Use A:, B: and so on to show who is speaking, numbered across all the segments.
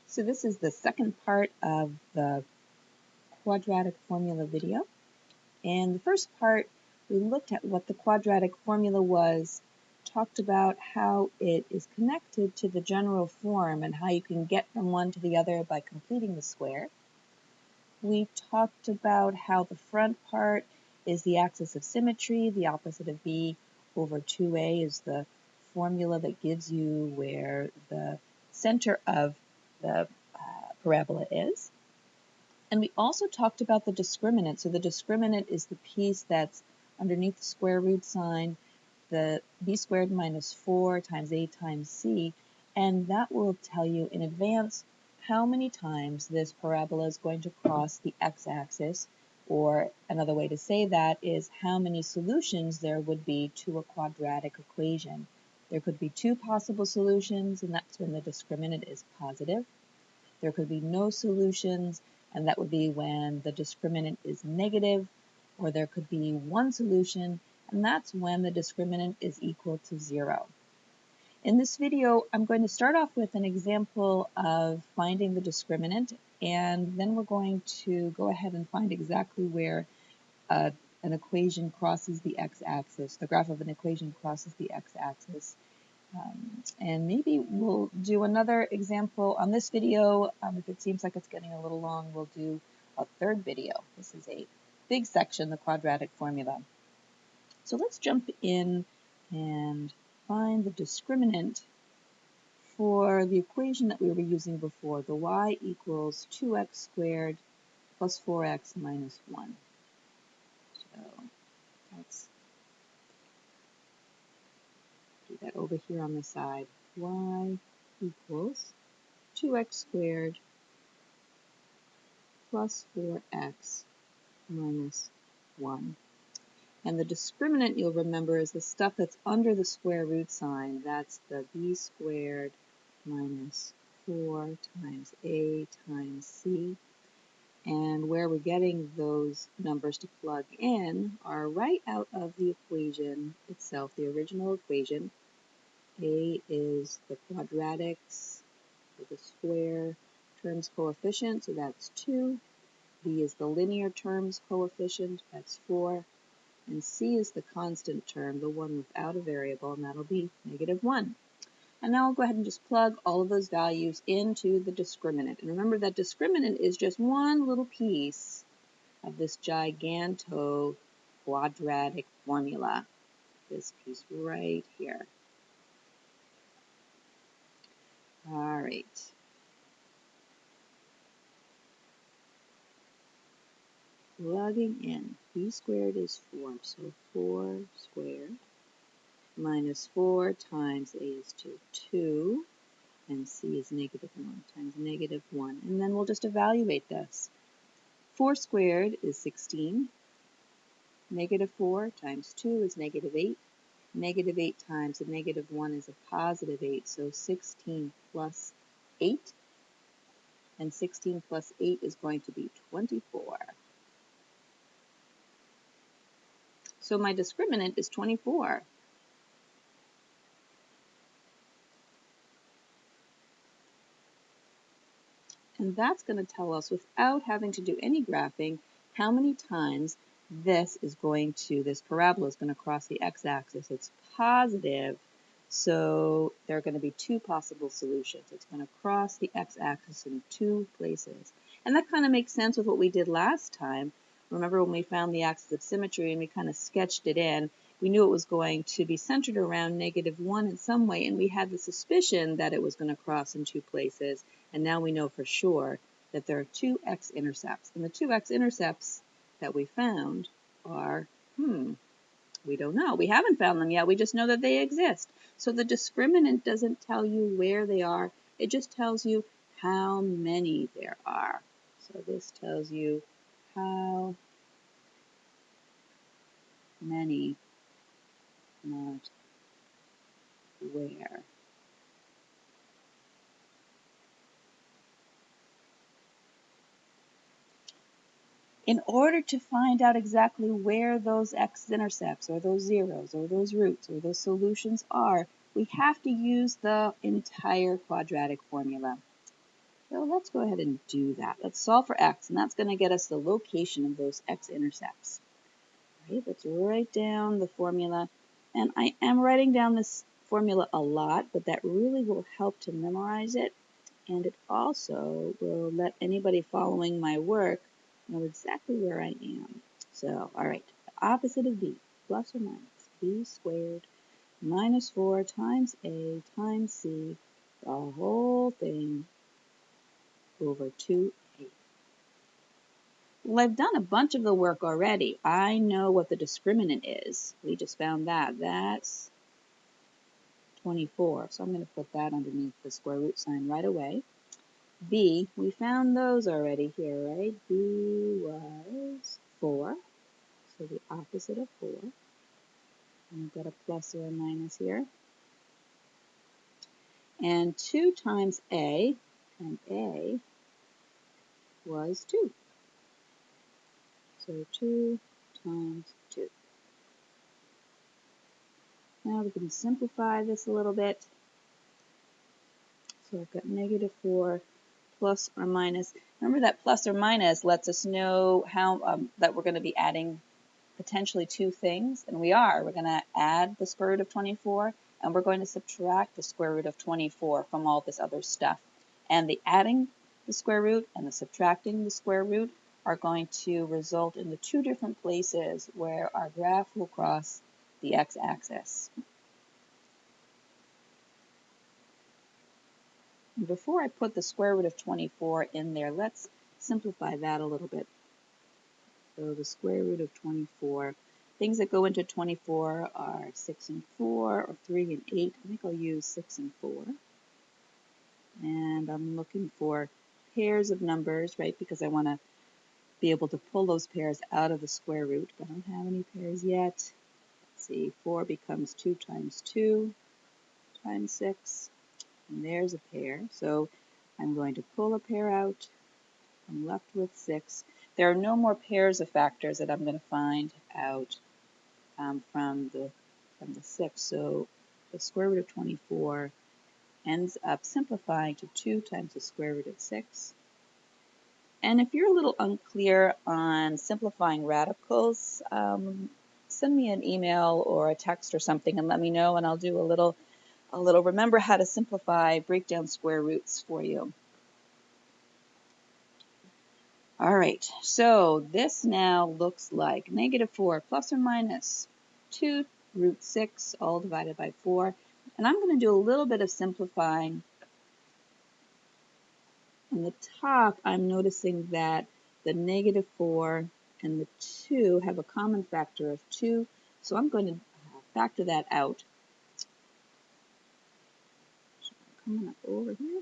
A: So this is the second part of the quadratic formula video. And the first part, we looked at what the quadratic formula was, talked about how it is connected to the general form and how you can get from one to the other by completing the square. We talked about how the front part is the axis of symmetry, the opposite of b over 2a is the formula that gives you where the center of the parabola is. And we also talked about the discriminant. So the discriminant is the piece that's underneath the square root sign, the b squared minus 4 times a times c, and that will tell you in advance how many times this parabola is going to cross the x-axis, or another way to say that is how many solutions there would be to a quadratic equation. There could be two possible solutions, and that's when the discriminant is positive. There could be no solutions, and that would be when the discriminant is negative, or there could be one solution, and that's when the discriminant is equal to 0. In this video, I'm going to start off with an example of finding the discriminant, and then we're going to go ahead and find exactly where an equation crosses the x-axis, the graph of an equation crosses the x-axis. And maybe we'll do another example on this video. If it seems like it's getting a little long, we'll do a third video. This is a big section, the quadratic formula. So let's jump in and find the discriminant for the equation that we were using before, the y equals 2x squared plus 4x minus 1. So let's do that over here on the side. Y equals 2x squared plus 4x minus 1. And the discriminant, you'll remember, is the stuff that's under the square root sign. That's the b squared minus 4 times a times c. And where we're getting those numbers to plug in are right out of the equation itself, the original equation. A is the quadratics of the square terms coefficient, so that's 2. B is the linear terms coefficient, that's 4. And c is the constant term, the one without a variable, and that'll be negative 1. And now I'll go ahead and just plug all of those values into the discriminant. And remember that discriminant is just one little piece of this giganto quadratic formula, this piece right here. All right. Plugging in. B squared is 4, so 4 squared minus 4 times a is 2, and c is negative 1 times negative 1. And then we'll just evaluate this. 4 squared is 16. Negative 4 times 2 is negative 8. Negative 8 times a negative 1 is a positive 8, so 16 plus 8. And 16 plus 8 is going to be 24. So my discriminant is 24. And that's going to tell us, without having to do any graphing, how many times this parabola is going to cross the x-axis. It's positive, so there are going to be two possible solutions. It's going to cross the x-axis in 2 places. And that kind of makes sense with what we did last time. Remember when we found the axis of symmetry and we kind of sketched it in, we knew it was going to be centered around negative 1 in some way, and we had the suspicion that it was going to cross in 2 places. And now we know for sure that there are 2 x-intercepts. And the 2 x-intercepts that we found are, we don't know. We haven't found them yet. We just know that they exist. So the discriminant doesn't tell you where they are. It just tells you how many there are. So this tells you how many, not where. In order to find out exactly where those x-intercepts or those zeros or those roots or those solutions are, we have to use the entire quadratic formula. So let's go ahead and do that. Let's solve for x, and that's going to get us the location of those x-intercepts. Right, let's write down the formula. And I am writing down this formula a lot, but that really will help to memorize it. And it also will let anybody following my work know exactly where I am. So, all right, the opposite of b, plus or minus b squared minus 4 times a times c, the whole thing over 2a. Well, I've done a bunch of the work already. I know what the discriminant is. We just found that. That's 24. So I'm going to put that underneath the square root sign right away. B, we found those already here, right? B was 4. So the opposite of 4. And we've got a plus or a minus here. And 2 times A, and A was 2. So 2 times 2. Now we can simplify this a little bit. So I've got negative 4 plus or minus. Remember that plus or minus lets us know how that we're going to be adding potentially two things, and we are. We're going to add the square root of 24, and we're going to subtract the square root of 24 from all this other stuff. And the adding the square root and the subtracting the square root are going to result in the two different places where our graph will cross the x-axis. Before I put the square root of 24 in there, let's simplify that a little bit. So the square root of 24, things that go into 24 are 6 and 4, or 3 and 8. I think I'll use 6 and 4. And I'm looking for pairs of numbers, right, because I want to be able to pull those pairs out of the square root, but I don't have any pairs yet. Let's see, 4 becomes 2 times 2 times 6, and there's a pair. So I'm going to pull a pair out. I'm left with 6. There are no more pairs of factors that I'm going to find out from the 6. So the square root of 24 ends up simplifying to 2 times the square root of 6. And if you're a little unclear on simplifying radicals, send me an email or a text or something and let me know, and I'll do a little remember how to simplify, break down square roots for you. All right, so this now looks like negative 4 plus or minus 2 root 6 all divided by 4. And I'm going to do a little bit of simplifying. On the top, I'm noticing that the negative 4 and the 2 have a common factor of 2. So I'm going to factor that out. So I'm coming up over here.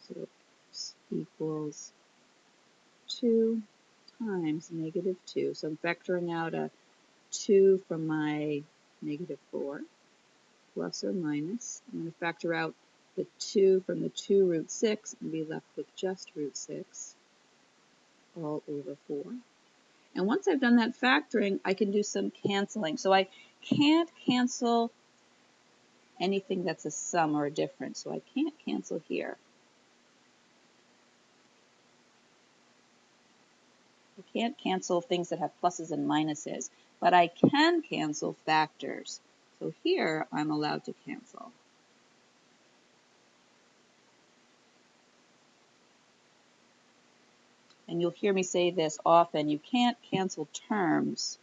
A: So this equals 2 times negative 2. So I'm factoring out a 2 from my negative 4, plus or minus. I'm going to factor out the 2 from the 2 root 6 and be left with just root 6 all over 4. And once I've done that factoring, I can do some canceling. So I can't cancel anything that's a sum or a difference. So I can't cancel here. I can't cancel things that have pluses and minuses, but I can cancel factors. So here I'm allowed to cancel. And you'll hear me say this often, you can't cancel terms.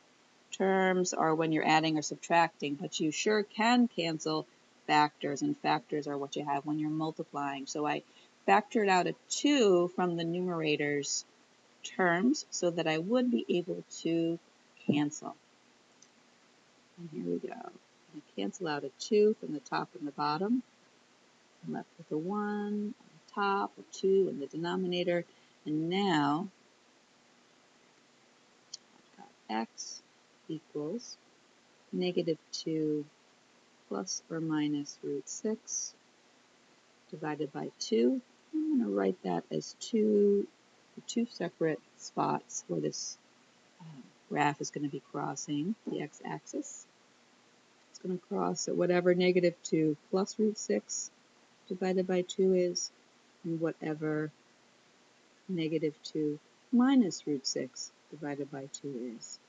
A: Terms are when you're adding or subtracting, but you sure can cancel factors, and factors are what you have when you're multiplying. So I factored out a 2 from the numerator's terms so that I would be able to cancel. And here we go. I cancel out a 2 from the top and the bottom. I'm left with a 1 on the top, a 2 in the denominator, and now x equals negative 2 plus or minus root 6 divided by 2. I'm going to write that as two separate spots where this graph is going to be crossing the x-axis. It's going to cross at whatever negative 2 plus root 6 divided by 2 is, and whatever negative 2 minus root 6 divided by 2 is.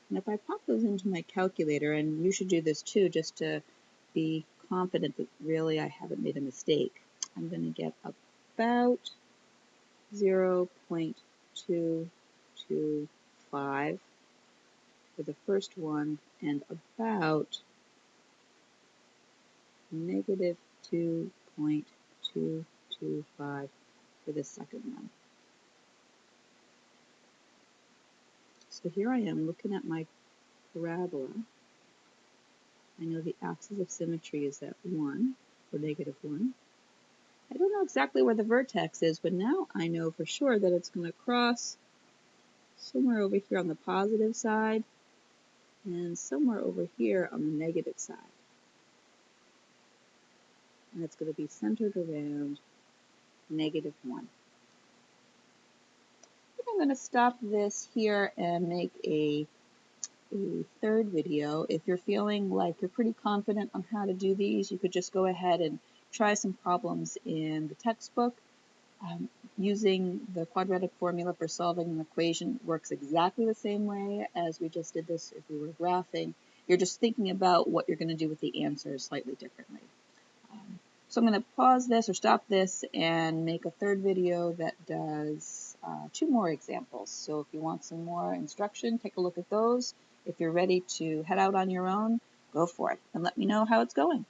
A: And if I pop those into my calculator, and you should do this too just to be confident that really I haven't made a mistake, I'm going to get about 0.225 for the first one and about negative 2.225 for the second one. So here I am looking at my parabola. I know the axis of symmetry is at 1, or negative 1. I don't know exactly where the vertex is, but now I know for sure that it's going to cross somewhere over here on the positive side and somewhere over here on the negative side. And it's going to be centered around negative 1. I think I'm going to stop this here and make a third video. If you're feeling like you're pretty confident on how to do these, you could just go ahead and try some problems in the textbook. Using the quadratic formula for solving an equation works exactly the same way as we just did this if we were graphing. You're just thinking about what you're going to do with the answers slightly differently. So I'm going to pause this or stop this and make a third video that does 2 more examples. So if you want some more instruction, take a look at those. If you're ready to head out on your own, go for it and let me know how it's going.